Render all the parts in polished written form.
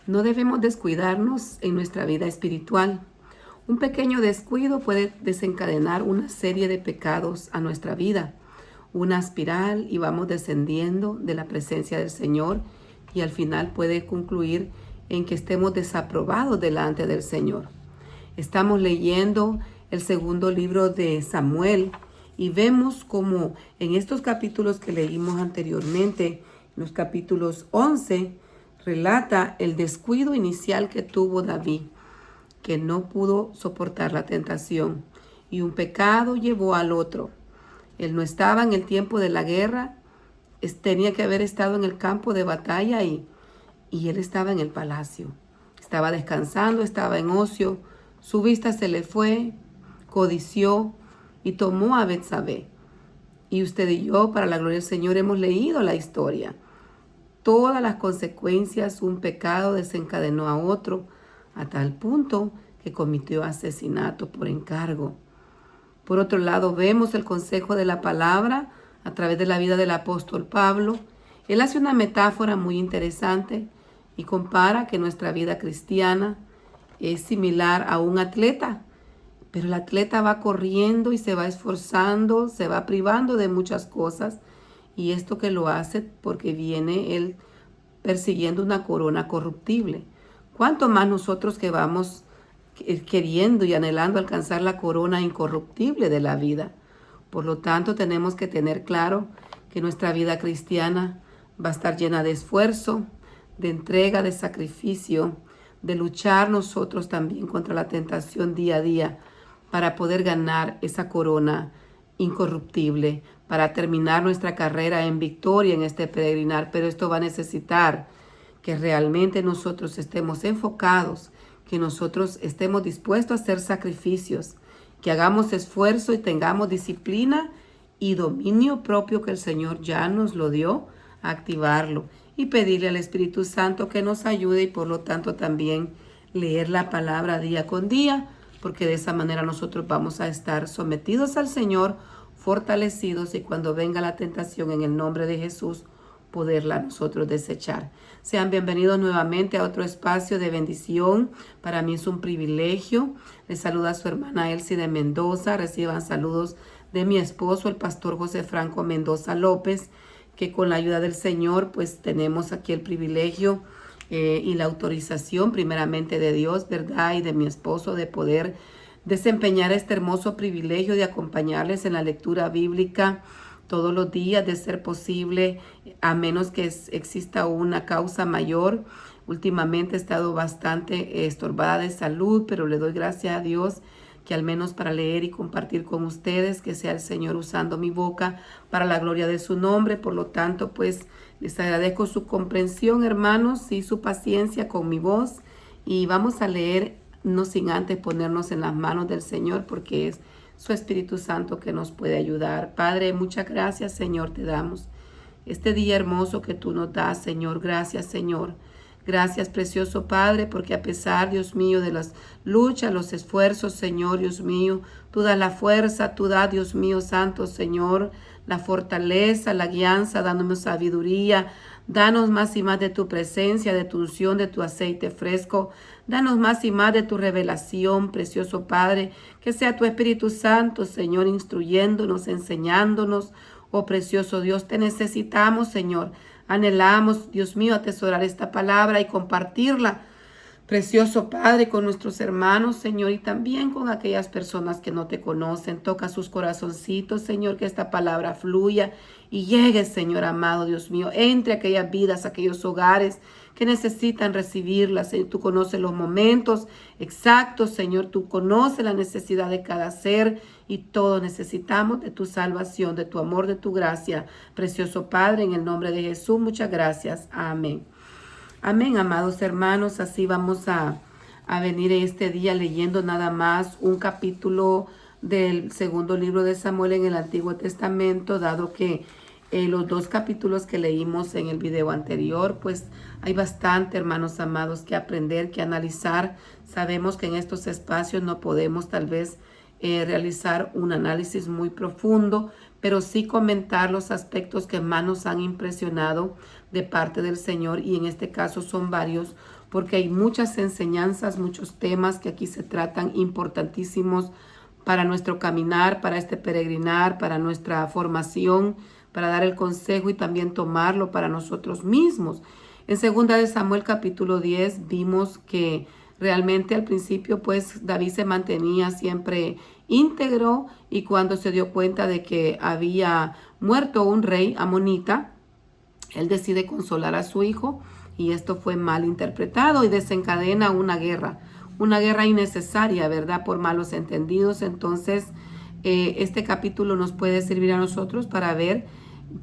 No debemos descuidarnos en nuestra vida espiritual. Un pequeño descuido puede desencadenar una serie de pecados a nuestra vida, una espiral y vamos descendiendo de la presencia del Señor y al final puede concluir en que estemos desaprobados delante del Señor. Estamos leyendo el segundo libro de Samuel y vemos como en estos capítulos que leímos anteriormente, los capítulos 11, relata el descuido inicial que tuvo David, que no pudo soportar la tentación y un pecado llevó al otro. Él no estaba en el tiempo de la guerra, tenía que haber estado en el campo de batalla y él estaba en el palacio. Estaba descansando, estaba en ocio, su vista se le fue, codició y tomó a Betsabé. Y usted y yo, para la gloria del Señor, hemos leído la historia. Todas las consecuencias, un pecado desencadenó a otro, a tal punto que cometió asesinato por encargo. Por otro lado, vemos el consejo de la palabra a través de la vida del apóstol Pablo. Él hace una metáfora muy interesante y compara que nuestra vida cristiana es similar a un atleta, pero el atleta va corriendo y se va esforzando, se va privando de muchas cosas, y esto que lo hace porque viene él persiguiendo una corona corruptible. ¿Cuánto más nosotros que vamos queriendo y anhelando alcanzar la corona incorruptible de la vida? Por lo tanto, tenemos que tener claro que nuestra vida cristiana va a estar llena de esfuerzo, de entrega, de sacrificio, de luchar nosotros también contra la tentación día a día para poder ganar esa corona incorruptible, para terminar nuestra carrera en victoria en este peregrinar. Pero esto va a necesitar que realmente nosotros estemos enfocados, que nosotros estemos dispuestos a hacer sacrificios, que hagamos esfuerzo y tengamos disciplina y dominio propio que el Señor ya nos lo dio, a activarlo y pedirle al Espíritu Santo que nos ayude y por lo tanto también leer la palabra día con día, porque de esa manera nosotros vamos a estar sometidos al Señor, fortalecidos y cuando venga la tentación en el nombre de Jesús, poderla nosotros desechar. Sean bienvenidos nuevamente a otro espacio de bendición. Para mí es un privilegio. Les saluda su hermana Elsie de Mendoza. Reciban saludos de mi esposo, el pastor José Franco Mendoza López, que con la ayuda del Señor pues tenemos aquí el privilegio y la autorización primeramente de Dios, ¿verdad? Y de mi esposo de poder desempeñar este hermoso privilegio de acompañarles en la lectura bíblica todos los días, de ser posible, a menos que exista una causa mayor. Últimamente he estado bastante estorbada de salud, pero le doy gracias a Dios que al menos para leer y compartir con ustedes, que sea el Señor usando mi boca para la gloria de su nombre. Por lo tanto, pues les agradezco su comprensión, hermanos, y su paciencia con mi voz. Y vamos a leer, no sin antes ponernos en las manos del Señor, porque es su Espíritu Santo que nos puede ayudar. Padre, muchas gracias, Señor, te damos este día hermoso que tú nos das, Señor. Gracias, Señor. Gracias, precioso Padre, porque a pesar, Dios mío, de las luchas, los esfuerzos, Señor, Dios mío, tú das la fuerza, tú das, Dios mío, Santo, Señor, la fortaleza, la guianza, dándome sabiduría. Danos más y más de tu presencia, de tu unción, de tu aceite fresco. Danos más y más de tu revelación, precioso Padre. Que sea tu Espíritu Santo, Señor, instruyéndonos, enseñándonos. Oh, precioso Dios, te necesitamos, Señor. Anhelamos, Dios mío, atesorar esta palabra y compartirla, precioso Padre, con nuestros hermanos, Señor, y también con aquellas personas que no te conocen. Toca sus corazoncitos, Señor, que esta palabra fluya y llegue, Señor amado, Dios mío, entre aquellas vidas, aquellos hogares que necesitan recibirla. Señor, tú conoces los momentos exactos, Señor, tú conoces la necesidad de cada ser y todos necesitamos de tu salvación, de tu amor, de tu gracia. Precioso Padre, en el nombre de Jesús, muchas gracias. Amén. Amén, amados hermanos, así vamos a venir este día leyendo nada más un capítulo del segundo libro de Samuel en el Antiguo Testamento, dado que los dos capítulos que leímos en el video anterior, pues hay bastante, hermanos amados, que aprender, que analizar. Sabemos que en estos espacios no podemos tal vez realizar un análisis muy profundo, pero sí comentar los aspectos que más nos han impresionado de parte del Señor, y en este caso son varios, porque hay muchas enseñanzas, muchos temas que aquí se tratan importantísimos para nuestro caminar, para este peregrinar, para nuestra formación, para dar el consejo y también tomarlo para nosotros mismos. En 2 Samuel capítulo 10 vimos que realmente al principio pues David se mantenía siempre íntegro, y cuando se dio cuenta de que había muerto un rey amonita, él decide consolar a su hijo, y esto fue mal interpretado y desencadena una guerra innecesaria, ¿verdad? Por malos entendidos. Entonces, este capítulo nos puede servir a nosotros para ver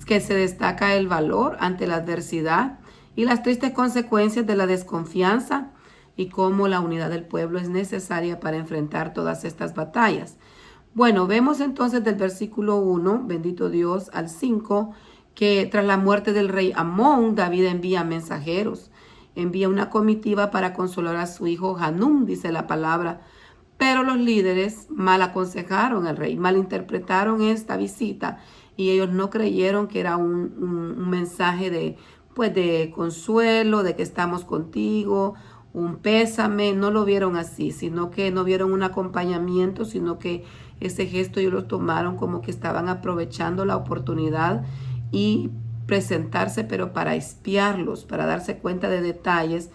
que se destaca el valor ante la adversidad y las tristes consecuencias de la desconfianza, y cómo la unidad del pueblo es necesaria para enfrentar todas estas batallas. Bueno, vemos entonces del versículo 1, bendito Dios, al 5, que tras la muerte del rey Amón, David envía mensajeros, envía una comitiva para consolar a su hijo Hanún, dice la palabra. Pero los líderes mal aconsejaron al rey, malinterpretaron esta visita, y ellos no creyeron que era un mensaje de consuelo, de que estamos contigo, un pésame. No lo vieron así, sino que no vieron un acompañamiento, sino que ese gesto ellos lo tomaron como que estaban aprovechando la oportunidad y presentarse, pero para espiarlos, para darse cuenta de detalles,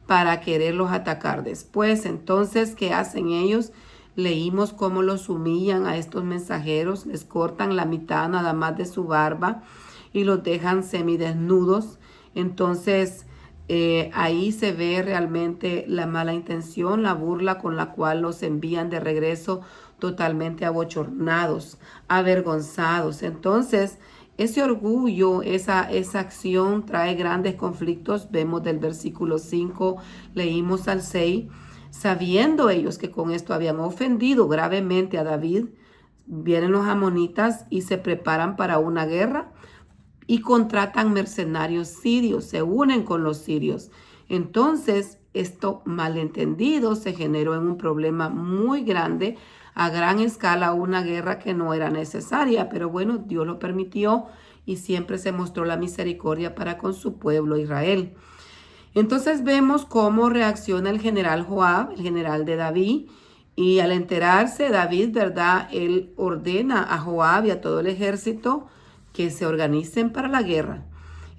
para quererlos atacar después. Entonces, ¿qué hacen ellos? Leímos cómo los humillan a estos mensajeros, les cortan la mitad nada más de su barba y los dejan semidesnudos. Entonces, ahí se ve realmente la mala intención, la burla con la cual los envían de regreso totalmente abochornados, avergonzados. Entonces, ese orgullo, esa acción trae grandes conflictos. Vemos del versículo 5, leímos al 6, sabiendo ellos que con esto habían ofendido gravemente a David, vienen los amonitas y se preparan para una guerra y contratan mercenarios sirios, se unen con los sirios. Entonces, esto malentendido se generó en un problema muy grande, a gran escala, una guerra que no era necesaria, pero bueno, Dios lo permitió y siempre se mostró la misericordia para con su pueblo Israel. Entonces vemos cómo reacciona el general Joab, el general de David, y al enterarse David, ¿verdad? Él ordena a Joab y a todo el ejército que se organicen para la guerra.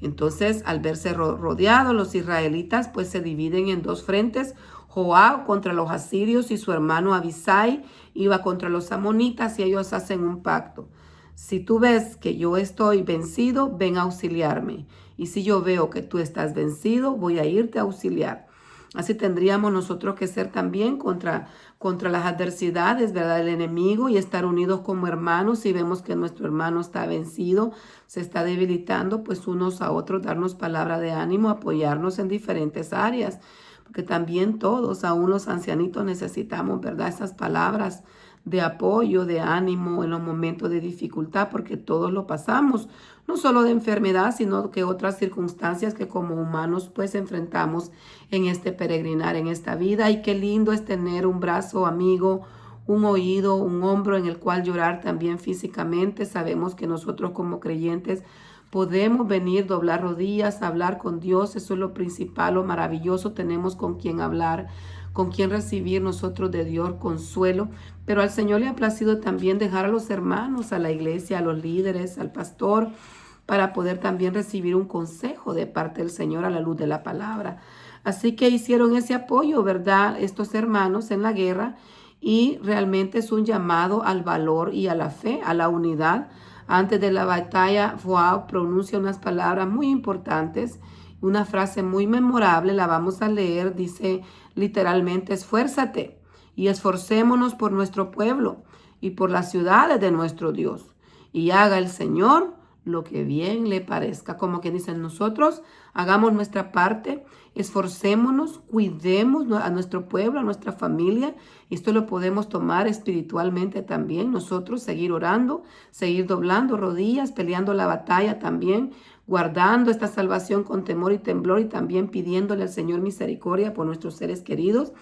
Entonces, al verse rodeados, los israelitas pues se dividen en dos frentes. Joab contra los asirios y su hermano Abisai iba contra los amonitas, y ellos hacen un pacto. Si tú ves que yo estoy vencido, ven a auxiliarme. Y si yo veo que tú estás vencido, voy a irte a auxiliar. Así tendríamos nosotros que ser también contra las adversidades, ¿verdad?, del enemigo, y estar unidos como hermanos. Si vemos que nuestro hermano está vencido, se está debilitando, pues unos a otros darnos palabra de ánimo, apoyarnos en diferentes áreas. Porque también todos, aún los ancianitos, necesitamos, ¿verdad?, esas palabras de apoyo, de ánimo en los momentos de dificultad, porque todos lo pasamos, no solo de enfermedad, sino que otras circunstancias que como humanos pues enfrentamos en este peregrinar, en esta vida. Y qué lindo es tener un brazo amigo, un oído, un hombro en el cual llorar también físicamente. Sabemos que nosotros como creyentes podemos venir, doblar rodillas, hablar con Dios. Eso es lo principal, lo maravilloso. Tenemos con quien hablar, con quien recibir nosotros de Dios consuelo. Pero al Señor le ha placido también dejar a los hermanos, a la iglesia, a los líderes, al pastor, para poder también recibir un consejo de parte del Señor a la luz de la palabra. Así que hicieron ese apoyo, ¿verdad?, estos hermanos en la guerra, y realmente es un llamado al valor y a la fe, a la unidad. Antes de la batalla, Joab pronuncia unas palabras muy importantes, una frase muy memorable, la vamos a leer, dice literalmente: esfuérzate y esforcémonos por nuestro pueblo y por las ciudades de nuestro Dios, y haga el Señor lo que bien le parezca. Como que dicen, nosotros hagamos nuestra parte, esforcémonos, cuidemos a nuestro pueblo, a nuestra familia. Esto lo podemos tomar espiritualmente también. Nosotros seguir orando, seguir doblando rodillas, peleando la batalla también, guardando esta salvación con temor y temblor, y también pidiéndole al Señor misericordia por nuestros seres queridos.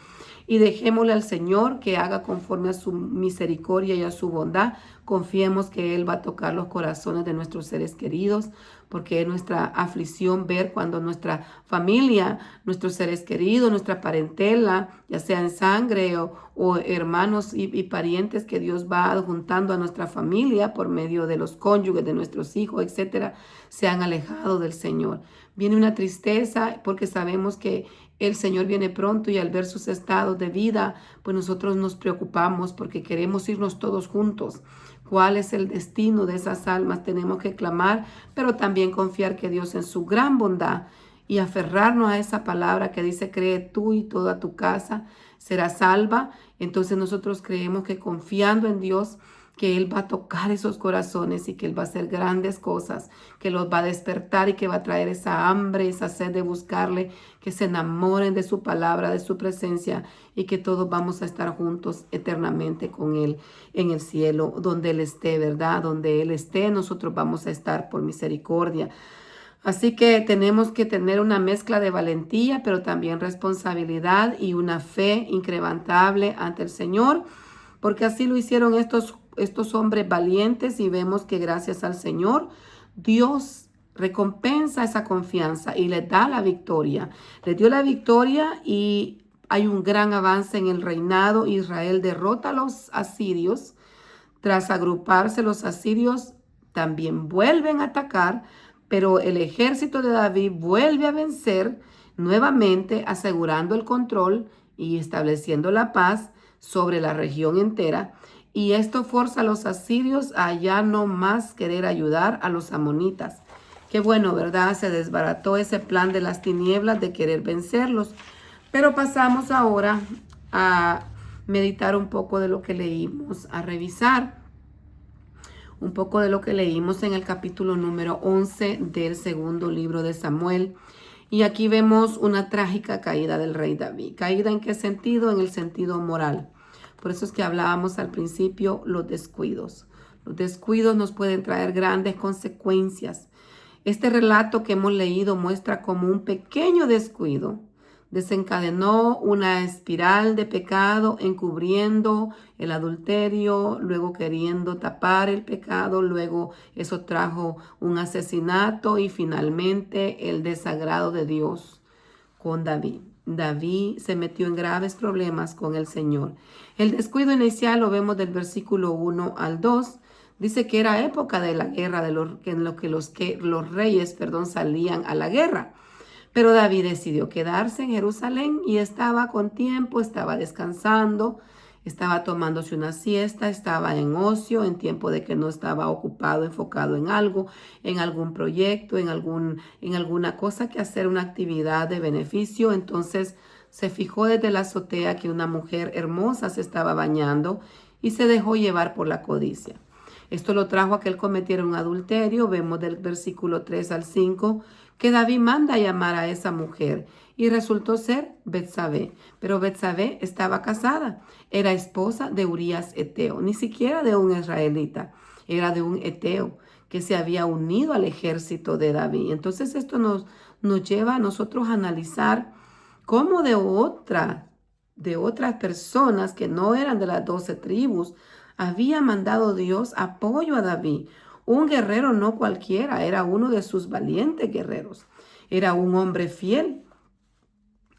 Y dejémosle al Señor que haga conforme a su misericordia y a su bondad. Confiemos que Él va a tocar los corazones de nuestros seres queridos porque es nuestra aflicción ver cuando nuestra familia, nuestros seres queridos, nuestra parentela, ya sea en sangre o hermanos y parientes que Dios va adjuntando a nuestra familia por medio de los cónyuges de nuestros hijos, etcétera, se han alejado del Señor. Viene una tristeza porque sabemos que el Señor viene pronto y al ver sus estados de vida, pues nosotros nos preocupamos porque queremos irnos todos juntos. ¿Cuál es el destino de esas almas? Tenemos que clamar, pero también confiar que Dios en su gran bondad y aferrarnos a esa palabra que dice, cree tú y toda tu casa será salva. Entonces nosotros creemos que confiando en Dios, que Él va a tocar esos corazones y que Él va a hacer grandes cosas, que los va a despertar y que va a traer esa hambre, esa sed de buscarle, que se enamoren de su palabra, de su presencia y que todos vamos a estar juntos eternamente con Él en el cielo, donde Él esté, ¿verdad? Donde Él esté, nosotros vamos a estar por misericordia. Así que tenemos que tener una mezcla de valentía, pero también responsabilidad y una fe incrementable ante el Señor, porque así lo hicieron estos hombres valientes y vemos que gracias al Señor, Dios recompensa esa confianza y les da la victoria. Les dio la victoria y hay un gran avance en el reinado. Israel derrota a los asirios. Tras agruparse los asirios, también vuelven a atacar, pero el ejército de David vuelve a vencer nuevamente, asegurando el control y estableciendo la paz sobre la región entera. Y esto forza a los asirios a ya no más querer ayudar a los amonitas. Qué bueno, ¿verdad? Se desbarató ese plan de las tinieblas de querer vencerlos. Pero pasamos ahora a meditar un poco de lo que leímos, a revisar un poco de lo que leímos en el capítulo número 11 del segundo libro de Samuel. Y aquí vemos una trágica caída del rey David. ¿Caída en qué sentido? En el sentido moral. Por eso es que hablábamos al principio, los descuidos. Los descuidos nos pueden traer grandes consecuencias. Este relato que hemos leído muestra cómo un pequeño descuido desencadenó una espiral de pecado, encubriendo el adulterio, luego queriendo tapar el pecado, luego eso trajo un asesinato y finalmente el desagrado de Dios con David. David se metió en graves problemas con el Señor. El descuido inicial lo vemos del versículo 1 al 2. Dice que era época de la guerra, en lo que los reyes salían a la guerra. Pero David decidió quedarse en Jerusalén y estaba con tiempo, estaba descansando, estaba tomándose una siesta, estaba en ocio, en tiempo de que no estaba ocupado, enfocado en algo, en algún proyecto, en alguna cosa que hacer, una actividad de beneficio. Entonces se fijó desde la azotea que una mujer hermosa se estaba bañando y se dejó llevar por la codicia. Esto lo trajo a que él cometiera un adulterio. Vemos del versículo 3 al 5 que David manda a llamar a esa mujer y resultó ser Betsabé. Pero Betsabé estaba casada, era esposa de Urías eteo, ni siquiera de un israelita, era de un eteo que se había unido al ejército de David. Entonces esto nos lleva a nosotros a analizar cómo de otras personas que no eran de las 12 tribus, había mandado Dios apoyo a David. Un guerrero no cualquiera, era uno de sus valientes guerreros. Era un hombre fiel.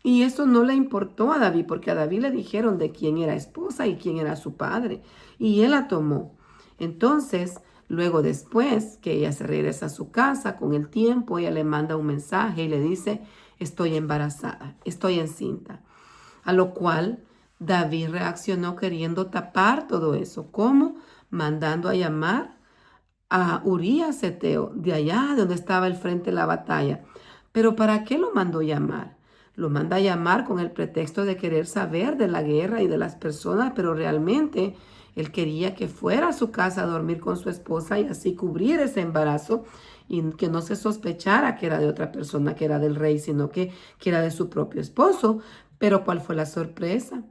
Y eso no le importó a David, porque a David le dijeron de quién era esposa y quién era su padre. Y él la tomó. Entonces, luego después que ella se regresa a su casa, con el tiempo, ella le manda un mensaje y le dice, estoy embarazada, estoy encinta. A lo cual David reaccionó queriendo tapar todo eso. ¿Cómo? Mandando a llamar a Urías eteo, de allá donde estaba el frente de la batalla. ¿Pero para qué lo mandó llamar? Lo manda a llamar con el pretexto de querer saber de la guerra y de las personas, pero realmente él quería que fuera a su casa a dormir con su esposa y así cubrir ese embarazo y que no se sospechara que era de otra persona, que era del rey, sino que era de su propio esposo. Pero ¿cuál fue la sorpresa?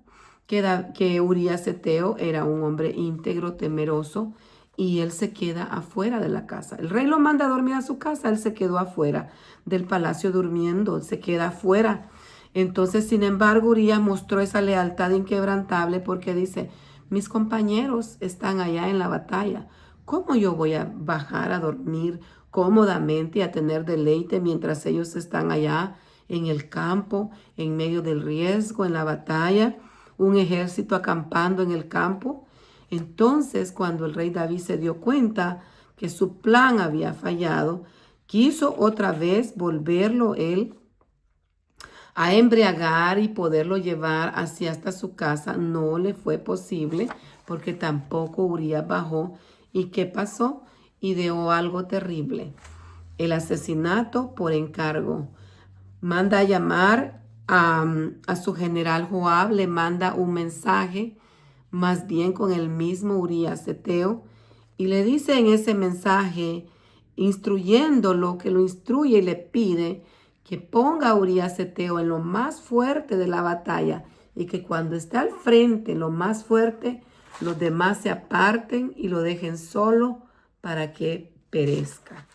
Que Urías eteo era un hombre íntegro, temeroso, y él se queda afuera de la casa. El rey lo manda a dormir a su casa, él se quedó afuera del palacio durmiendo, se queda afuera. Entonces, sin embargo, Urías mostró esa lealtad inquebrantable porque dice, mis compañeros están allá en la batalla. ¿Cómo yo voy a bajar a dormir cómodamente y a tener deleite mientras ellos están allá en el campo, en medio del riesgo, en la batalla, un ejército acampando en el campo. Entonces, cuando el rey David se dio cuenta que su plan había fallado, quiso otra vez volverlo él a embriagar y poderlo llevar hacia hasta su casa. No le fue posible porque tampoco Urías bajó. ¿Y qué pasó? Ideó algo terrible: el asesinato por encargo. Manda a llamar a su general Joab, le manda un mensaje, más bien con el mismo Urías Eteo, y le dice en ese mensaje, instruyéndolo, que lo instruye y le pide que ponga a Urías Eteo en lo más fuerte de la batalla y que cuando esté al frente, en lo más fuerte, los demás se aparten y lo dejen solo para que perezca.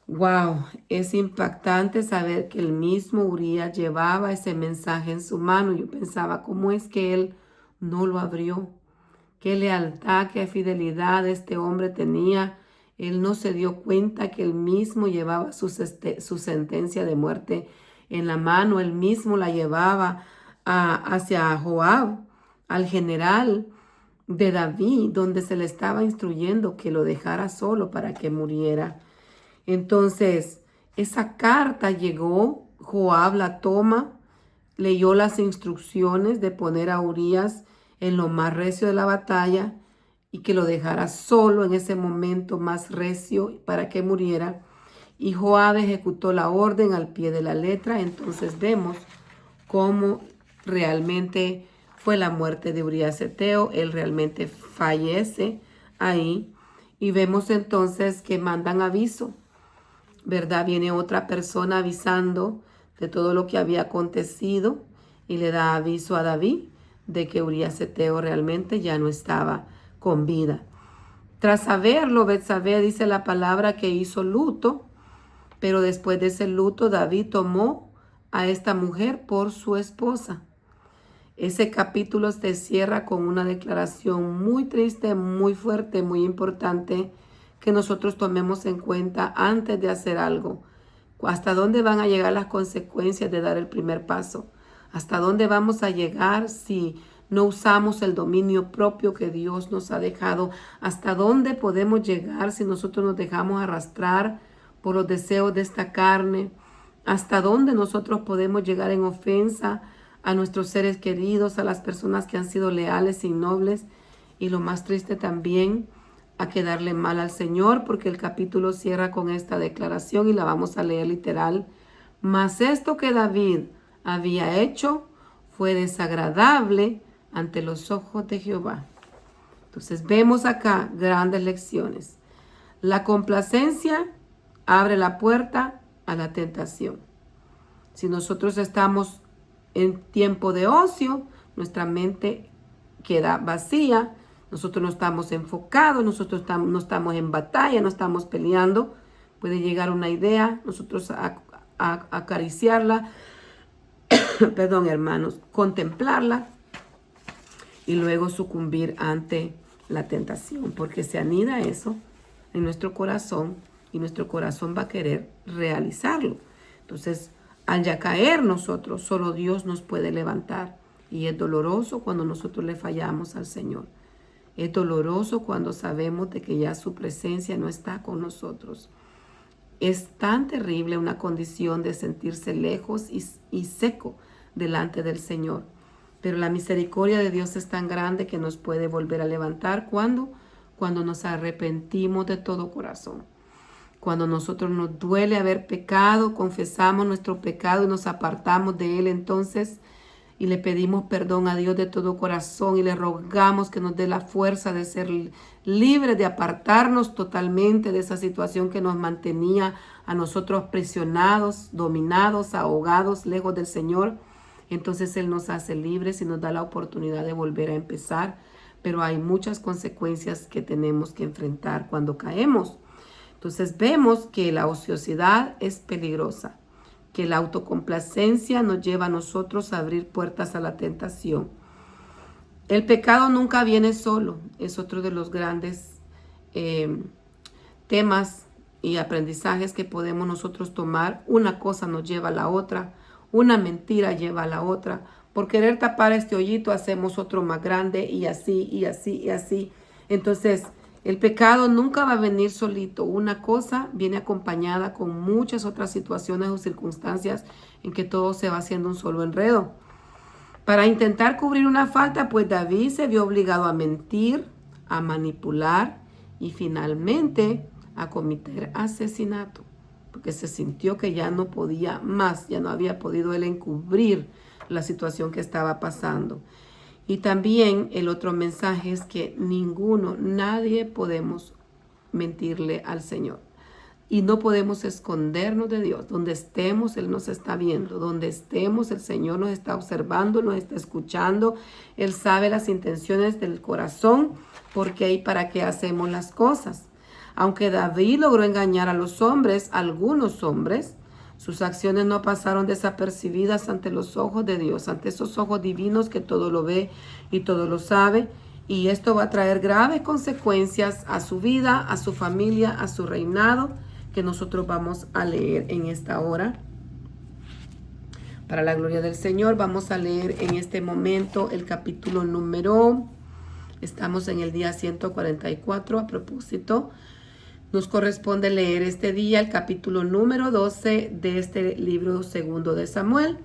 Wow, es impactante saber que el mismo Urías llevaba ese mensaje en su mano. Yo pensaba, ¿cómo es que él no lo abrió? Qué lealtad, qué fidelidad este hombre tenía. Él no se dio cuenta que él mismo llevaba su sentencia de muerte en la mano. Él mismo la llevaba hacia Joab, al general de David, donde se le estaba instruyendo que lo dejara solo para que muriera. Entonces, esa carta llegó, Joab la toma, leyó las instrucciones de poner a Urías en lo más recio de la batalla y que lo dejara solo en ese momento más recio para que muriera. Y Joab ejecutó la orden al pie de la letra. Entonces vemos cómo realmente fue la muerte de Urías Eteo. Él realmente fallece ahí. Y vemos entonces que mandan aviso, ¿verdad? Viene otra persona avisando de todo lo que había acontecido y le da aviso a David de que Urías Eteo realmente ya no estaba con vida. Tras saberlo, Betsabé dice la palabra que hizo luto, pero después de ese luto David tomó a esta mujer por su esposa. Ese capítulo se cierra con una declaración muy triste, muy fuerte, muy importante, que nosotros tomemos en cuenta antes de hacer algo. ¿Hasta dónde van a llegar las consecuencias de dar el primer paso? ¿Hasta dónde vamos a llegar si no usamos el dominio propio que Dios nos ha dejado? ¿Hasta dónde podemos llegar si nosotros nos dejamos arrastrar por los deseos de esta carne? ¿Hasta dónde nosotros podemos llegar en ofensa a nuestros seres queridos, a las personas que han sido leales y nobles? Y lo más triste también, a quedarle mal al Señor, porque el capítulo cierra con esta declaración y la vamos a leer literal. Mas esto que David había hecho fue desagradable ante los ojos de Jehová. Entonces vemos acá grandes lecciones. La complacencia abre la puerta a la tentación. Si nosotros estamos en tiempo de ocio, nuestra mente queda vacía, nosotros no estamos enfocados, nosotros no estamos en batalla, no estamos peleando. Puede llegar una idea, nosotros a acariciarla, perdón hermanos, contemplarla y luego sucumbir ante la tentación, porque se anida eso en nuestro corazón y nuestro corazón va a querer realizarlo. Entonces, al ya caer nosotros, solo Dios nos puede levantar. Y es doloroso cuando nosotros le fallamos al Señor. Es doloroso cuando sabemos de que ya su presencia no está con nosotros. Es tan terrible una condición de sentirse lejos y seco delante del Señor. Pero la misericordia de Dios es tan grande que nos puede volver a levantar cuando nos arrepentimos de todo corazón. Cuando nosotros nos duele haber pecado, confesamos nuestro pecado y nos apartamos de él entonces y le pedimos perdón a Dios de todo corazón y le rogamos que nos dé la fuerza de ser libres, de apartarnos totalmente de esa situación que nos mantenía a nosotros presionados, dominados, ahogados, lejos del Señor. Entonces Él nos hace libres y nos da la oportunidad de volver a empezar. Pero hay muchas consecuencias que tenemos que enfrentar cuando caemos. Entonces vemos que la ociosidad es peligrosa, que la autocomplacencia nos lleva a nosotros a abrir puertas a la tentación. El pecado nunca viene solo, es otro de los grandes temas y aprendizajes que podemos nosotros tomar. Una cosa nos lleva a la otra, una mentira lleva a la otra. Por querer tapar este hoyito hacemos otro más grande y así, y así, y así. Entonces, el pecado nunca va a venir solito. Una cosa viene acompañada con muchas otras situaciones o circunstancias en que todo se va haciendo un solo enredo. Para intentar cubrir una falta, pues David se vio obligado a mentir, a manipular y finalmente a cometer asesinato, porque se sintió que ya no podía más, ya no había podido él encubrir la situación que estaba pasando. Y también el otro mensaje es que nadie podemos mentirle al Señor. Y no podemos escondernos de Dios. Donde estemos, Él nos está viendo. Donde estemos, el Señor nos está observando, nos está escuchando. Él sabe las intenciones del corazón, por qué y para qué hacemos las cosas. Aunque David logró engañar a los hombres, algunos hombres, sus acciones no pasaron desapercibidas ante los ojos de Dios, ante esos ojos divinos que todo lo ve y todo lo sabe. Y esto va a traer graves consecuencias a su vida, a su familia, a su reinado, que nosotros vamos a leer en esta hora. Para la gloria del Señor, vamos a leer en este momento el capítulo número, estamos en el día 144 a propósito. Nos corresponde leer este día el capítulo número 12 de este libro segundo de Samuel.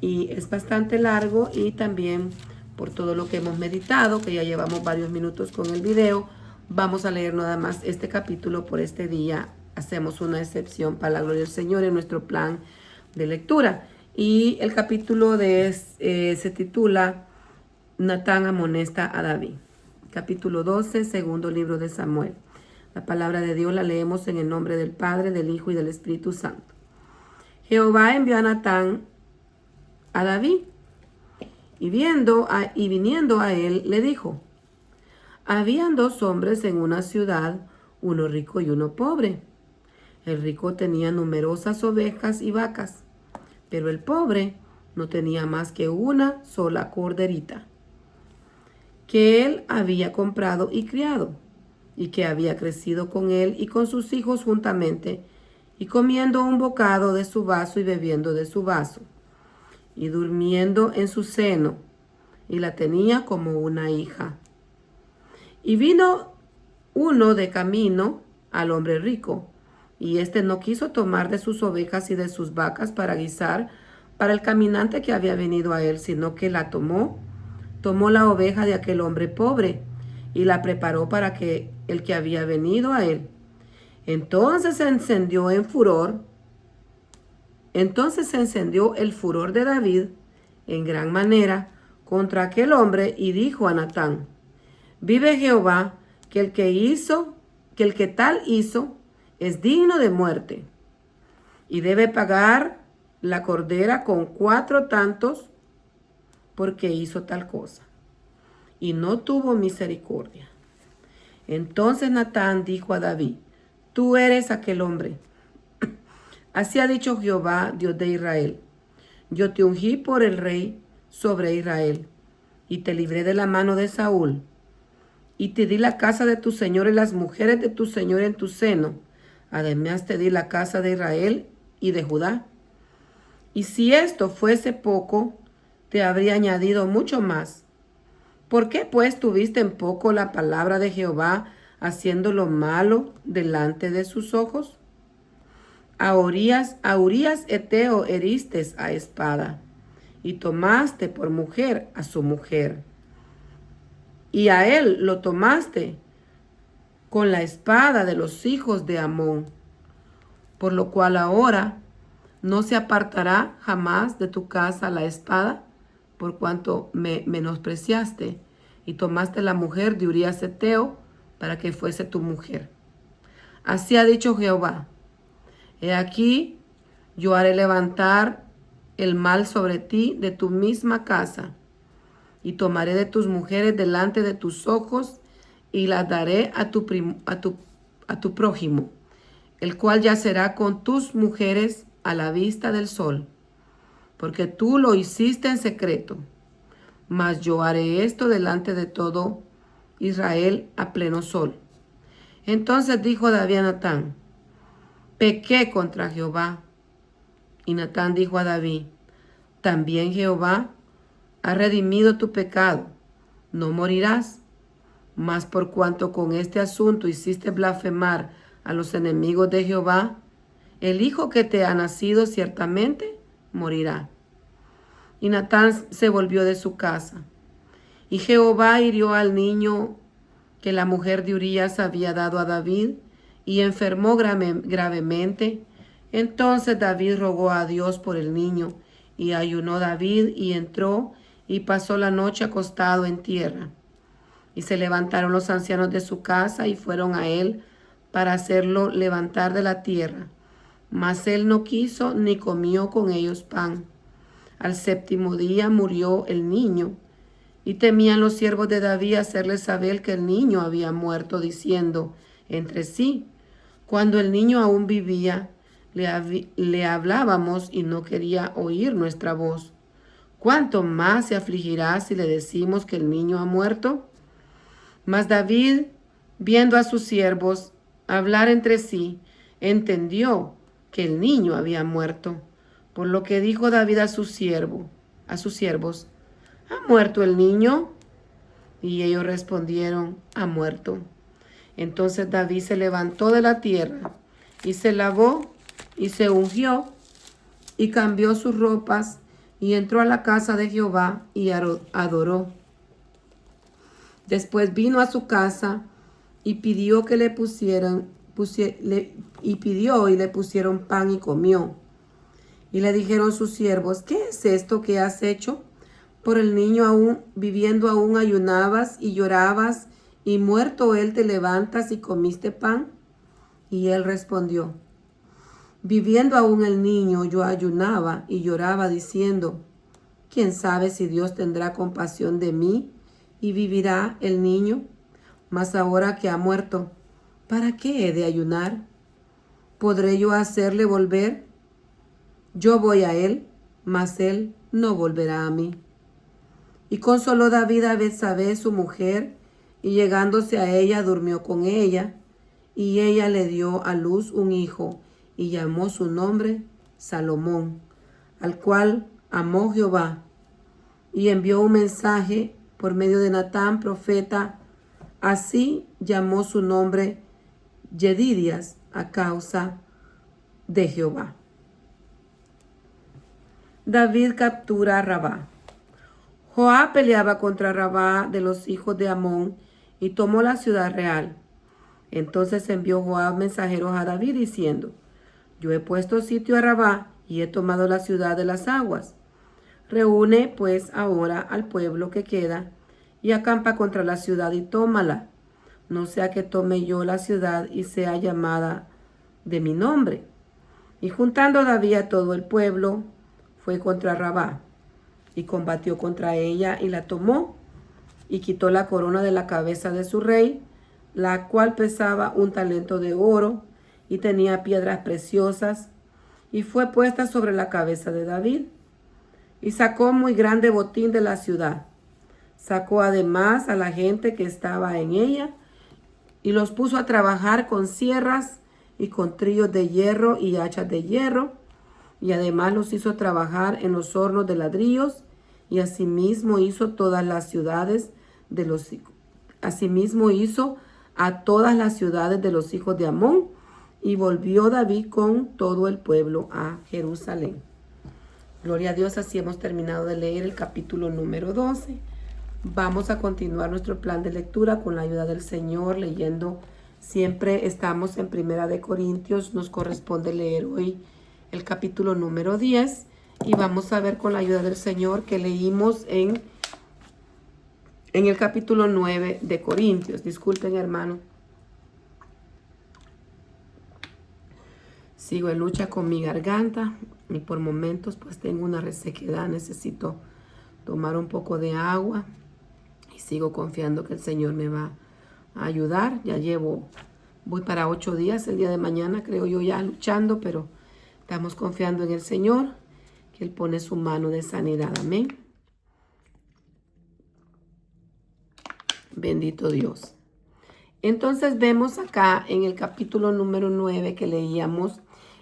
Y es bastante largo y también por todo lo que hemos meditado, que ya llevamos varios minutos con el video, vamos a leer nada más este capítulo por este día. Hacemos una excepción para la gloria del Señor en nuestro plan de lectura. Y el capítulo se titula Natán amonesta a David. Capítulo 12, segundo libro de Samuel. La palabra de Dios la leemos en el nombre del Padre, del Hijo y del Espíritu Santo. Jehová envió a Natán a David y viniendo a él le dijo: habían dos hombres en una ciudad, uno rico y uno pobre. El rico tenía numerosas ovejas y vacas, pero el pobre no tenía más que una sola corderita, que él había comprado y criado, y que había crecido con él y con sus hijos juntamente, y comiendo un bocado de su vaso y bebiendo de su vaso, y durmiendo en su seno, y la tenía como una hija. Y vino uno de camino al hombre rico, y éste no quiso tomar de sus ovejas y de sus vacas para guisar para el caminante que había venido a él, sino que la tomó la oveja de aquel hombre pobre, y la preparó para que el que había venido a él. Entonces se encendió el furor de David en gran manera contra aquel hombre, y dijo a Natán: vive Jehová, que el que tal hizo es digno de muerte, y debe pagar la cordera con 4 tantos, porque hizo tal cosa, y no tuvo misericordia. Entonces Natán dijo a David: tú eres aquel hombre. Así ha dicho Jehová, Dios de Israel: yo te ungí por el rey sobre Israel, y te libré de la mano de Saúl, y te di la casa de tu señor y las mujeres de tu señor en tu seno. Además te di la casa de Israel y de Judá. Y si esto fuese poco, te habría añadido mucho más. ¿Por qué pues tuviste en poco la palabra de Jehová, haciendo lo malo delante de sus ojos? A Urías Eteo heriste a espada, y tomaste por mujer a su mujer. Y a él lo tomaste con la espada de los hijos de Amón, por lo cual ahora no se apartará jamás de tu casa la espada, por cuanto me menospreciaste y tomaste la mujer de Urías Eteo para que fuese tu mujer. Así ha dicho Jehová: he aquí, yo haré levantar el mal sobre ti de tu misma casa, y tomaré de tus mujeres delante de tus ojos, y las daré a tu prójimo, el cual yacerá con tus mujeres a la vista del sol, porque tú lo hiciste en secreto. Mas yo haré esto delante de todo Israel a pleno sol. Entonces dijo David a Natán: pequé contra Jehová. Y Natán dijo a David, también Jehová ha redimido tu pecado, no morirás. Mas por cuanto con este asunto hiciste blasfemar a los enemigos de Jehová, el hijo que te ha nacido ciertamente morirá. Y Natán se volvió de su casa. Y Jehová hirió al niño que la mujer de Urías había dado a David, y enfermó gravemente. Entonces David rogó a Dios por el niño, y ayunó David, y entró, y pasó la noche acostado en tierra. Y se levantaron los ancianos de su casa, y fueron a él para hacerlo levantar de la tierra. Mas él no quiso, ni comió con ellos pan. Al séptimo día murió el niño, y temían los siervos de David hacerle saber que el niño había muerto, diciendo entre sí, cuando el niño aún vivía, le hablábamos y no quería oír nuestra voz. ¿Cuánto más se afligirá si le decimos que el niño ha muerto? Mas David, viendo a sus siervos hablar entre sí, entendió que el niño había muerto, por lo que dijo David a sus siervos, ¿ha muerto el niño? Y ellos respondieron, ha muerto. Entonces David se levantó de la tierra y se lavó y se ungió y cambió sus ropas y entró a la casa de Jehová y adoró. Después vino a su casa y pidió que le pusieron pan y comió. Y le dijeron sus siervos, ¿qué es esto que has hecho? Por el niño aún, viviendo aún ayunabas y llorabas, y muerto él te levantas y comiste pan. Y él respondió, viviendo aún el niño yo ayunaba y lloraba diciendo, ¿quién sabe si Dios tendrá compasión de mí y vivirá el niño? Mas ahora que ha muerto, ¿para qué he de ayunar? ¿Podré yo hacerle volver? Yo voy a él, mas él no volverá a mí. Y consoló David a Betsabé, su mujer, y llegándose a ella, durmió con ella, y ella le dio a luz un hijo, y llamó su nombre Salomón, al cual amó Jehová, y envió un mensaje por medio de Natán, profeta, así llamó su nombre Yedidias, a causa de Jehová. David captura a Rabá. Joab peleaba contra Rabá de los hijos de Amón y tomó la ciudad real. Entonces envió Joab mensajeros a David diciendo, yo he puesto sitio a Rabá y he tomado la ciudad de las aguas. Reúne pues ahora al pueblo que queda y acampa contra la ciudad y tómala, no sea que tome yo la ciudad y sea llamada de mi nombre. Y juntando David a todo el pueblo, fue contra Rabá y combatió contra ella y la tomó y quitó la corona de la cabeza de su rey, la cual pesaba 1 talento de oro y tenía piedras preciosas, y fue puesta sobre la cabeza de David. Y sacó muy grande botín de la ciudad. Sacó además a la gente que estaba en ella y los puso a trabajar con sierras y con trillos de hierro y hachas de hierro, y además los hizo trabajar en los hornos de ladrillos, y asimismo hizo todas las ciudades de los asimismo hizo a todas las ciudades de los hijos de Amón, y volvió David con todo el pueblo a Jerusalén. Gloria a Dios, así hemos terminado de leer el capítulo número 12. Vamos a continuar nuestro plan de lectura con la ayuda del Señor, leyendo. Siempre estamos en Primera de Corintios, nos corresponde leer hoy el capítulo número 10 y vamos a ver con la ayuda del Señor que leímos en el capítulo 9 de Corintios. Disculpen, hermano. Sigo en lucha con mi garganta y por momentos pues tengo una resequedad. Necesito tomar un poco de agua y sigo confiando que el Señor me va a ayudar. Voy para 8 días el día de mañana, creo yo, ya luchando, pero estamos confiando en el Señor, que Él pone su mano de sanidad. Amén. Bendito Dios. Entonces vemos acá en el capítulo número 9 que leíamos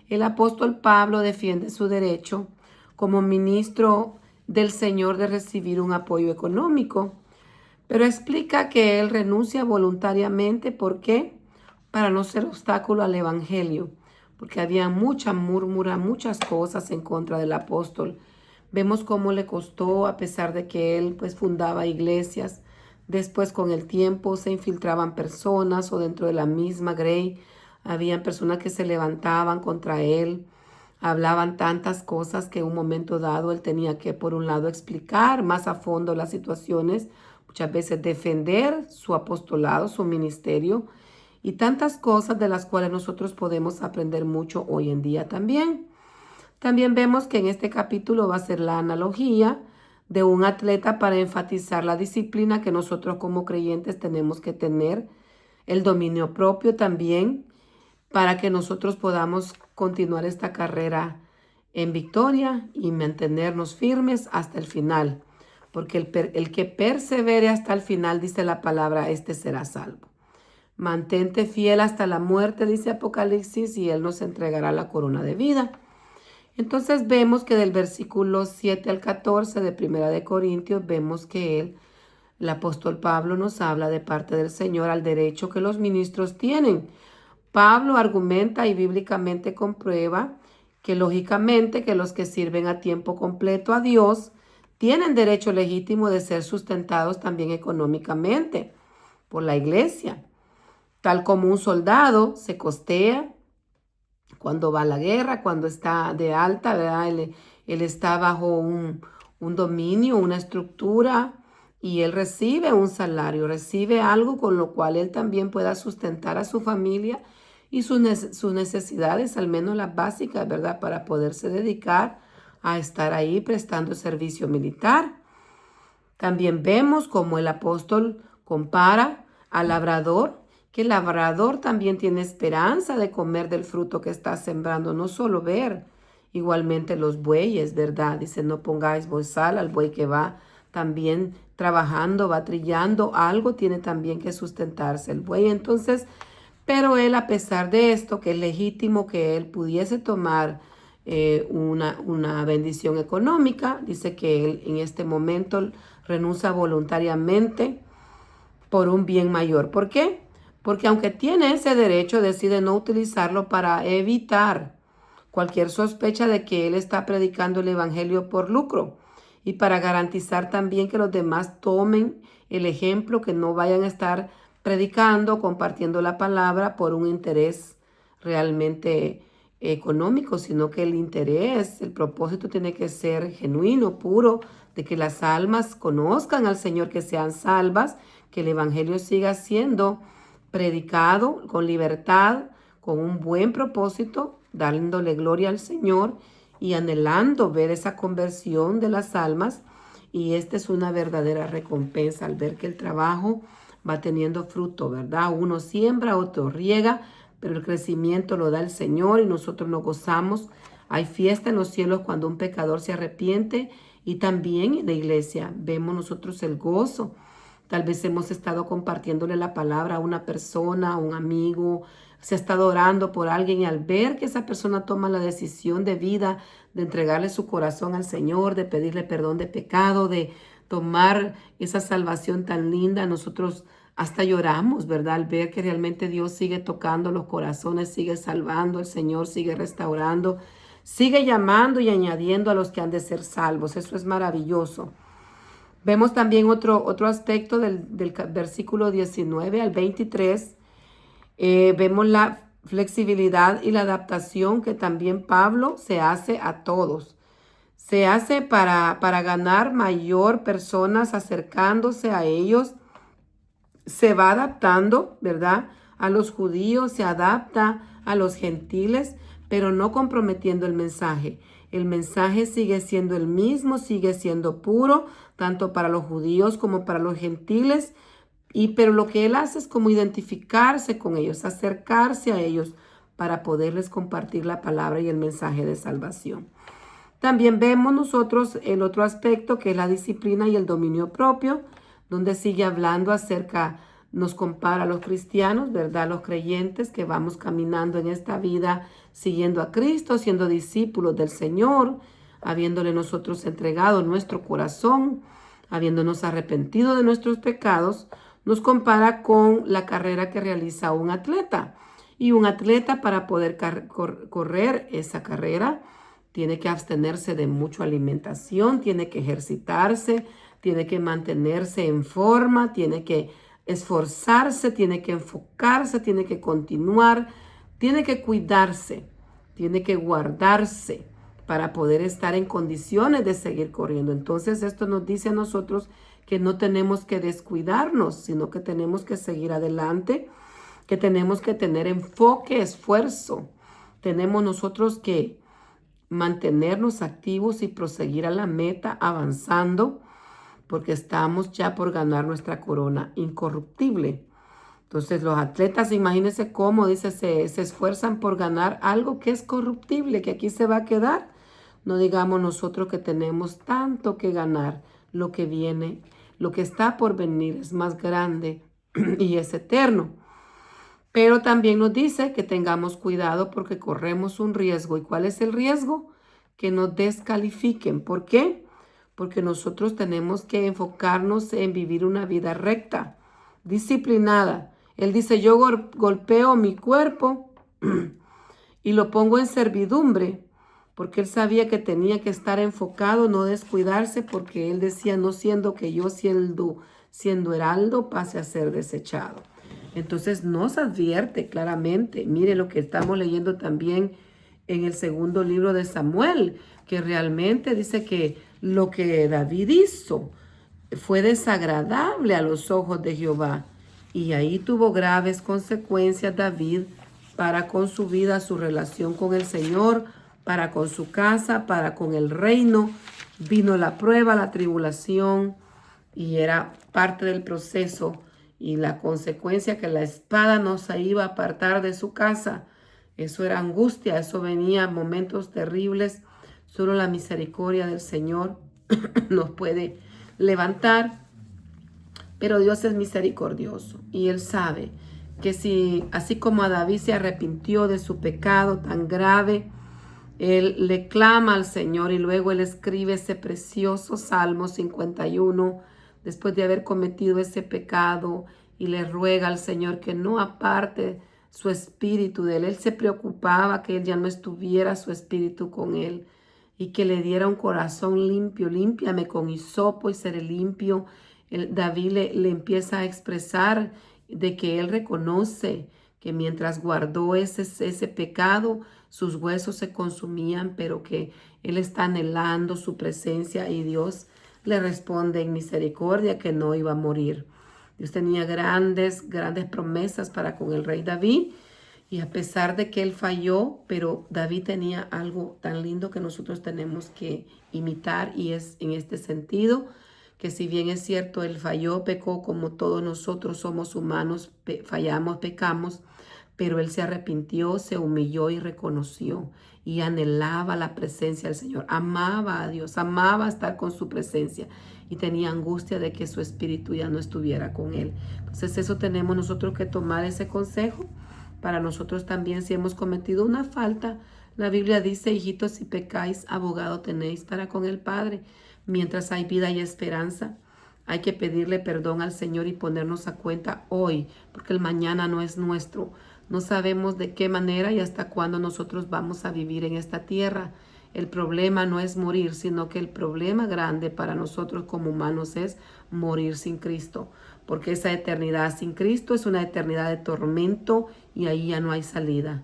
el apóstol Pablo defiende su derecho como ministro del Señor de recibir un apoyo económico, pero explica que él renuncia voluntariamente. ¿Por qué? Para no ser obstáculo al evangelio, porque había mucha murmura, muchas cosas en contra del apóstol. Vemos cómo le costó, a pesar de que él pues fundaba iglesias. Después, con el tiempo, se infiltraban personas, o dentro de la misma Grey habían personas que se levantaban contra él, hablaban tantas cosas que en un momento dado él tenía que, por un lado, explicar más a fondo las situaciones, muchas veces defender su apostolado, su ministerio, y tantas cosas de las cuales nosotros podemos aprender mucho hoy en día también. También vemos que en este capítulo va a ser la analogía de un atleta para enfatizar la disciplina que nosotros como creyentes tenemos que tener, el dominio propio también, para que nosotros podamos continuar esta carrera en victoria y mantenernos firmes hasta el final. Porque el que persevere hasta el final, dice la palabra, este será salvo. Mantente fiel hasta la muerte, dice Apocalipsis, y Él nos entregará la corona de vida. Entonces vemos que del versículo 7 al 14 de Primera de Corintios, vemos que el apóstol Pablo nos habla de parte del Señor al derecho que los ministros tienen. Pablo argumenta y bíblicamente comprueba que lógicamente que los que sirven a tiempo completo a Dios tienen derecho legítimo de ser sustentados también económicamente por la iglesia. Tal como un soldado se costea cuando va a la guerra, cuando está de alta, ¿verdad? Él está bajo un dominio, una estructura, y él recibe un salario, recibe algo con lo cual él también pueda sustentar a su familia y sus necesidades, al menos las básicas, ¿verdad? Para poderse dedicar a estar ahí prestando servicio militar. También vemos como el apóstol compara al labrador, que el labrador también tiene esperanza de comer del fruto que está sembrando, no solo ver. Igualmente los bueyes, ¿verdad? Dice, no pongáis bozal al buey que va también trabajando, va trillando, algo tiene también que sustentarse el buey. Entonces, pero él, a pesar de esto, que es legítimo que él pudiese tomar una bendición económica, dice que él en este momento renuncia voluntariamente por un bien mayor. ¿Por qué? Porque aunque tiene ese derecho, decide no utilizarlo para evitar cualquier sospecha de que él está predicando el evangelio por lucro, y para garantizar también que los demás tomen el ejemplo, que no vayan a estar predicando, compartiendo la palabra por un interés realmente económico, sino que el interés, el propósito tiene que ser genuino, puro, de que las almas conozcan al Señor, que sean salvas, que el evangelio siga siendo predicado con libertad, con un buen propósito, dándole gloria al Señor y anhelando ver esa conversión de las almas. Y esta es una verdadera recompensa al ver que el trabajo va teniendo fruto, ¿verdad? Uno siembra, otro riega, pero el crecimiento lo da el Señor y nosotros nos gozamos. Hay fiesta en los cielos cuando un pecador se arrepiente, y también en la iglesia vemos nosotros el gozo. Tal vez hemos estado compartiéndole la palabra a una persona, a un amigo, se ha estado orando por alguien, y al ver que esa persona toma la decisión de vida, de entregarle su corazón al Señor, de pedirle perdón de pecado, de tomar esa salvación tan linda, nosotros hasta lloramos, ¿verdad? Al ver que realmente Dios sigue tocando los corazones, sigue salvando, el Señor sigue restaurando, sigue llamando y añadiendo a los que han de ser salvos. Eso es maravilloso. Vemos también otro aspecto del versículo 19 al 23. Vemos la flexibilidad y la adaptación que también Pablo se hace a todos. Se hace para ganar mayor personas acercándose a ellos. Se va adaptando, ¿verdad? A los judíos, se adapta a los gentiles, pero no comprometiendo el mensaje. El mensaje sigue siendo el mismo, sigue siendo puro, tanto para los judíos como para los gentiles. Pero lo que él hace es como identificarse con ellos, acercarse a ellos para poderles compartir la palabra y el mensaje de salvación. También vemos nosotros el otro aspecto, que es la disciplina y el dominio propio, donde sigue hablando acerca nos compara a los cristianos, ¿verdad? Los creyentes que vamos caminando en esta vida siguiendo a Cristo, siendo discípulos del Señor, habiéndole nosotros entregado nuestro corazón, habiéndonos arrepentido de nuestros pecados, nos compara con la carrera que realiza un atleta. Y un atleta, para poder correr esa carrera, tiene que abstenerse de mucha alimentación, tiene que ejercitarse, tiene que mantenerse en forma, tiene que esforzarse, tiene que enfocarse, tiene que continuar, tiene que cuidarse, tiene que guardarse para poder estar en condiciones de seguir corriendo. Entonces esto nos dice a nosotros que no tenemos que descuidarnos, sino que tenemos que seguir adelante, que tenemos que tener enfoque, esfuerzo. Tenemos nosotros que mantenernos activos y proseguir a la meta avanzando, porque estamos ya por ganar nuestra corona incorruptible. Entonces los atletas, imagínense cómo, dice, se esfuerzan por ganar algo que es corruptible, que aquí se va a quedar. No digamos nosotros que tenemos tanto que ganar. Lo que viene, lo que está por venir es más grande y es eterno. Pero también nos dice que tengamos cuidado porque corremos un riesgo. ¿Y cuál es el riesgo? Que nos descalifiquen. ¿Por qué? Porque nosotros tenemos que enfocarnos en vivir una vida recta, disciplinada. Él dice, yo golpeo mi cuerpo y lo pongo en servidumbre, porque él sabía que tenía que estar enfocado, no descuidarse, porque él decía, no siendo que yo siendo heraldo pase a ser desechado. Entonces nos advierte claramente, mire lo que estamos leyendo también en el segundo libro de Samuel, que realmente dice que lo que David hizo fue desagradable a los ojos de Jehová. Y ahí tuvo graves consecuencias David para con su vida, su relación con el Señor, para con su casa, para con el reino. Vino la prueba, la tribulación, y era parte del proceso y la consecuencia que la espada no se iba a apartar de su casa. Eso era angustia, eso venía momentos terribles. Solo la misericordia del Señor nos puede levantar, pero Dios es misericordioso y Él sabe que si, así como a David se arrepintió de su pecado tan grave, Él le clama al Señor y luego Él escribe ese precioso Salmo 51 después de haber cometido ese pecado y le ruega al Señor que no aparte su espíritu de él. Él se preocupaba que él ya no estuviera su espíritu con él y que le diera un corazón limpio. Límpiame con hisopo y seré limpio. David le empieza a expresar de que él reconoce que mientras guardó ese pecado, sus huesos se consumían, pero que él está anhelando su presencia y Dios le responde en misericordia que no iba a morir. Dios tenía grandes promesas para con el rey David y a pesar de que él falló, pero David tenía algo tan lindo que nosotros tenemos que imitar y es en este sentido que si bien es cierto, él falló, pecó como todos nosotros somos humanos, fallamos, pecamos, pero él se arrepintió, se humilló y reconoció y anhelaba la presencia del Señor, amaba a Dios, amaba estar con su presencia y tenía angustia de que su espíritu ya no estuviera con él. Entonces eso tenemos nosotros que tomar ese consejo para nosotros también si hemos cometido una falta. La Biblia dice, hijitos, si pecáis, abogado tenéis para con el Padre. Mientras hay vida y esperanza, hay que pedirle perdón al Señor y ponernos a cuenta hoy, porque el mañana no es nuestro. No sabemos de qué manera y hasta cuándo nosotros vamos a vivir en esta tierra. El problema no es morir, sino que el problema grande para nosotros como humanos es morir sin Cristo, porque esa eternidad sin Cristo es una eternidad de tormento y ahí ya no hay salida.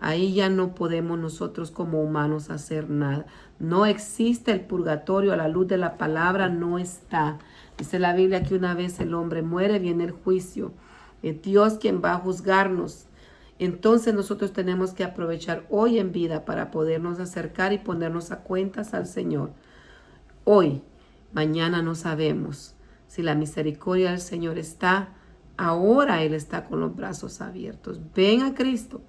Ahí ya no podemos nosotros como humanos hacer nada. No existe el purgatorio a la luz de la palabra, no está. Dice la Biblia que una vez el hombre muere, viene el juicio. Es Dios quien va a juzgarnos. Entonces nosotros tenemos que aprovechar hoy en vida para podernos acercar y ponernos a cuentas al Señor. Hoy, mañana no sabemos. Si la misericordia del Señor está, ahora Él está con los brazos abiertos. Ven a Cristo.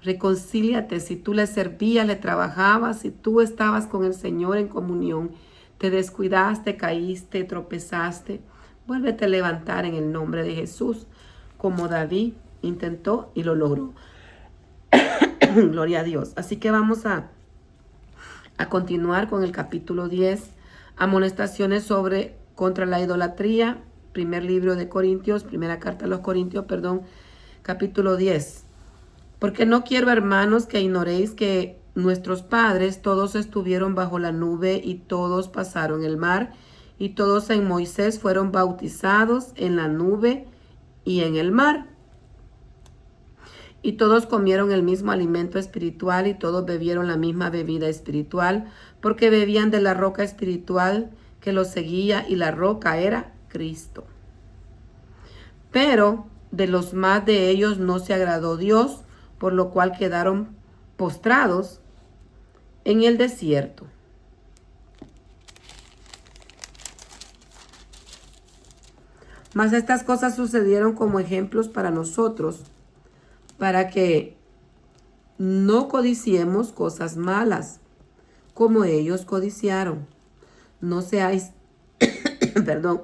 Reconcíliate, si tú le servías, le trabajabas, si tú estabas con el Señor en comunión, te descuidaste, caíste, tropezaste, Vuélvete a levantar en el nombre de Jesús, como David intentó y lo logró. Gloria a Dios. Así que vamos a continuar con el capítulo 10, amonestaciones contra la idolatría, primer libro de Corintios, primera carta a los Corintios, capítulo 10. Porque no quiero, hermanos, que ignoréis que nuestros padres todos estuvieron bajo la nube y todos pasaron el mar y todos en Moisés fueron bautizados en la nube y en el mar. Y todos comieron el mismo alimento espiritual y todos bebieron la misma bebida espiritual, porque bebían de la roca espiritual que los seguía, y la roca era Cristo. Pero de los más de ellos no se agradó Dios, por lo cual quedaron postrados en el desierto. Mas estas cosas sucedieron como ejemplos para nosotros, para que no codiciemos cosas malas, como ellos codiciaron. No seáis,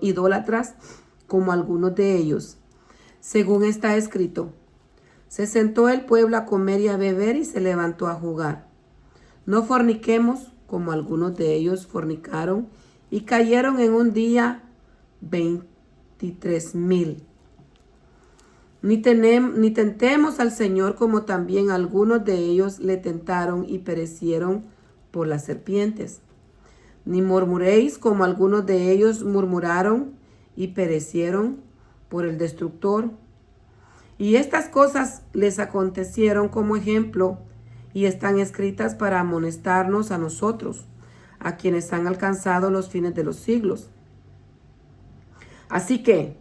idólatras, como algunos de ellos. Según está escrito, se sentó el pueblo a comer y a beber y se levantó a jugar. No forniquemos, como algunos de ellos fornicaron, y cayeron en un día 23,000. Ni tentemos al Señor, como también algunos de ellos le tentaron y perecieron por las serpientes. Ni murmuréis, como algunos de ellos murmuraron y perecieron por el destructor. Y estas cosas les acontecieron como ejemplo y están escritas para amonestarnos a nosotros, a quienes han alcanzado los fines de los siglos. Así que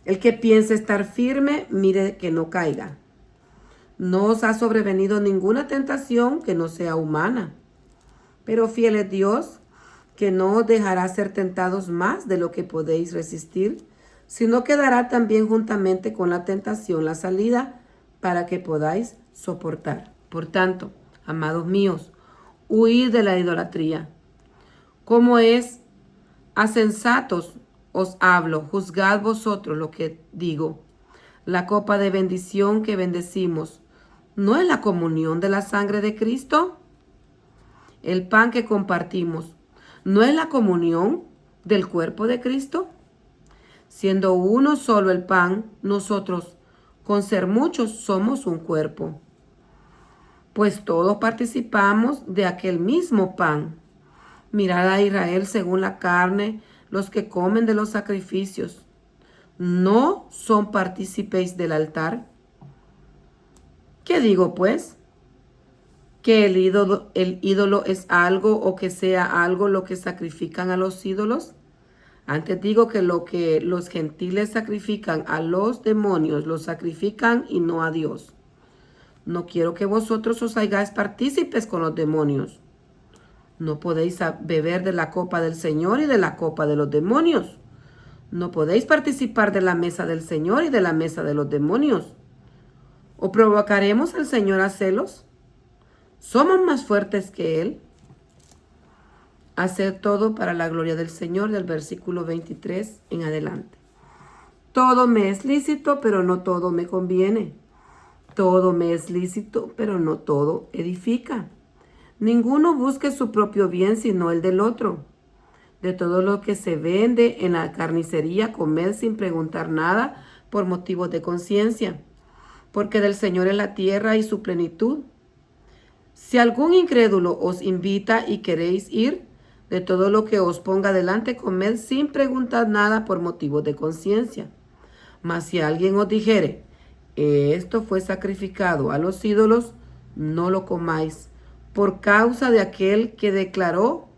el que piense estar firme, mire que no caiga. No os ha sobrevenido ninguna tentación que no sea humana, pero fiel es Dios, que no os dejará ser tentados más de lo que podéis resistir, sino que dará también juntamente con la tentación la salida para que podáis soportar. Por tanto, amados míos, huid de la idolatría. Como es a sensatos os hablo, juzgad vosotros lo que digo. La copa de bendición que bendecimos, ¿no es la comunión de la sangre de Cristo? El pan que compartimos, ¿no es la comunión del cuerpo de Cristo? Siendo uno solo el pan, nosotros, con ser muchos, somos un cuerpo. Pues todos participamos de aquel mismo pan. Mirad a Israel según la carne, los que comen de los sacrificios, ¿no son partícipes del altar? ¿Qué digo pues? ¿Que el ídolo es algo o que sea algo lo que sacrifican a los ídolos? Antes digo que lo que los gentiles sacrifican a los demonios, lo sacrifican y no a Dios. No quiero que vosotros os hagáis partícipes con los demonios. No podéis beber de la copa del Señor y de la copa de los demonios. No podéis participar de la mesa del Señor y de la mesa de los demonios. ¿O provocaremos al Señor a celos? ¿Somos más fuertes que Él? Haced todo para la gloria del Señor, del versículo 23 en adelante. Todo me es lícito, pero no todo me conviene. Todo me es lícito, pero no todo edifica. Ninguno busque su propio bien, sino el del otro. De todo lo que se vende en la carnicería, comed sin preguntar nada por motivos de conciencia, porque del Señor es la tierra y su plenitud. Si algún incrédulo os invita y queréis ir, de todo lo que os ponga delante, comed sin preguntar nada por motivos de conciencia. Mas si alguien os dijere, esto fue sacrificado a los ídolos, no lo comáis, por causa de aquel que declaró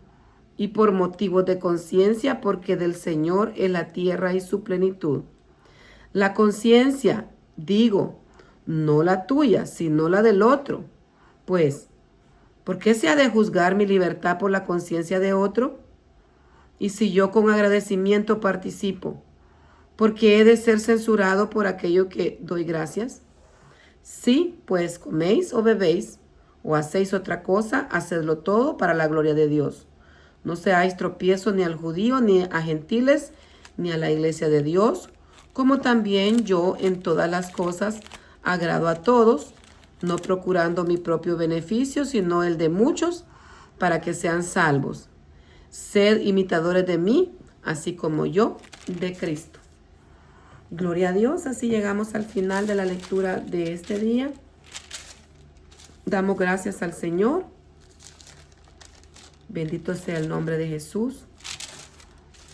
y por motivos de conciencia, porque del Señor es la tierra y su plenitud. La conciencia, digo, no la tuya, sino la del otro. Pues, ¿por qué se ha de juzgar mi libertad por la conciencia de otro? Y si yo con agradecimiento participo, ¿por qué he de ser censurado por aquello que doy gracias? Si, pues, coméis o bebéis, o hacéis otra cosa, hacedlo todo para la gloria de Dios. No seáis tropiezo ni al judío, ni a gentiles, ni a la iglesia de Dios, como también yo en todas las cosas agrado a todos, no procurando mi propio beneficio, sino el de muchos, para que sean salvos. Sed imitadores de mí, así como yo de Cristo. Gloria a Dios, así llegamos al final de la lectura de este día. Damos gracias al Señor. Bendito sea el nombre de Jesús.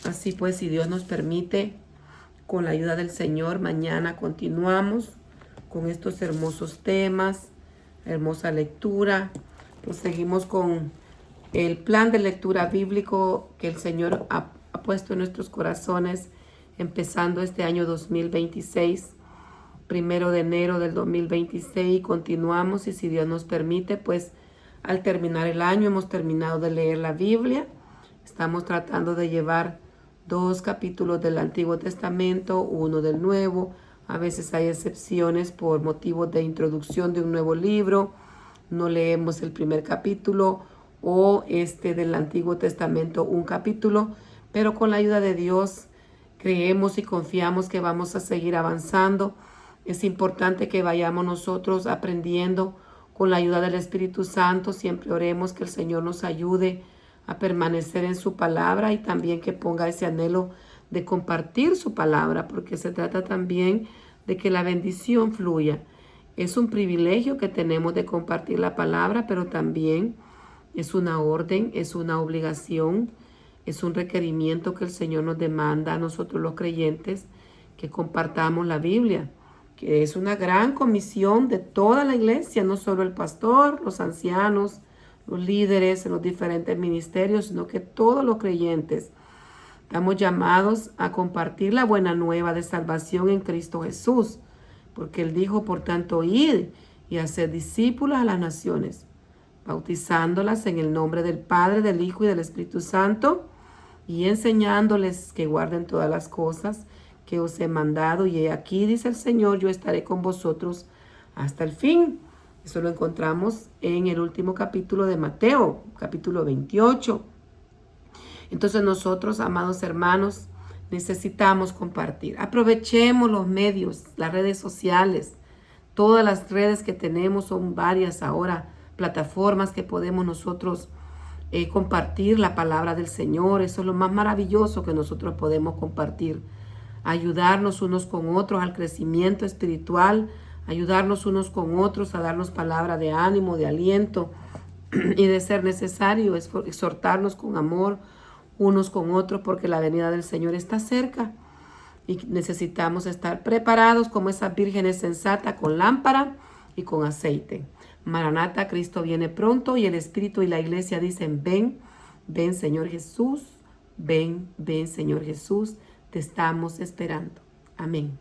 Así pues, si Dios nos permite, con la ayuda del Señor, mañana continuamos con estos hermosos temas, hermosa lectura. Proseguimos con el plan de lectura bíblico que el Señor ha puesto en nuestros corazones, empezando este año 2026, 1 de enero del 2026, continuamos y si Dios nos permite, pues al terminar el año hemos terminado de leer la Biblia. Estamos tratando de llevar 2 capítulos del Antiguo Testamento, 1 del Nuevo. A veces hay excepciones por motivos de introducción de un nuevo libro. No leemos el primer capítulo o del Antiguo Testamento un capítulo, pero con la ayuda de Dios creemos y confiamos que vamos a seguir avanzando. Es importante que vayamos nosotros aprendiendo con la ayuda del Espíritu Santo. Siempre oremos que el Señor nos ayude a permanecer en su palabra y también que ponga ese anhelo de compartir su palabra, porque se trata también de que la bendición fluya. Es un privilegio que tenemos de compartir la palabra, pero también es una orden, es una obligación, es un requerimiento que el Señor nos demanda a nosotros los creyentes, que compartamos la Biblia, que es una gran comisión de toda la iglesia, no solo el pastor, los ancianos, los líderes en los diferentes ministerios, sino que todos los creyentes estamos llamados a compartir la buena nueva de salvación en Cristo Jesús, porque Él dijo, por tanto, id y hacer discípulos a las naciones, bautizándolas en el nombre del Padre, del Hijo y del Espíritu Santo, y enseñándoles que guarden todas las cosas que os he mandado. Y aquí, dice el Señor, yo estaré con vosotros hasta el fin. Eso lo encontramos en el último capítulo de Mateo, capítulo 28. Entonces nosotros, amados hermanos, necesitamos compartir. Aprovechemos los medios, las redes sociales. Todas las redes que tenemos son varias ahora, plataformas que podemos nosotros compartir la palabra del Señor. Eso es lo más maravilloso que nosotros podemos compartir. Ayudarnos unos con otros al crecimiento espiritual, ayudarnos unos con otros a darnos palabra de ánimo, de aliento y de ser necesario exhortarnos con amor unos con otros, porque la venida del Señor está cerca y necesitamos estar preparados como esas vírgenes sensatas con lámpara y con aceite. Maranata, Cristo viene pronto, y el Espíritu y la iglesia dicen, ven, ven Señor Jesús, ven, ven Señor Jesús, te estamos esperando. Amén.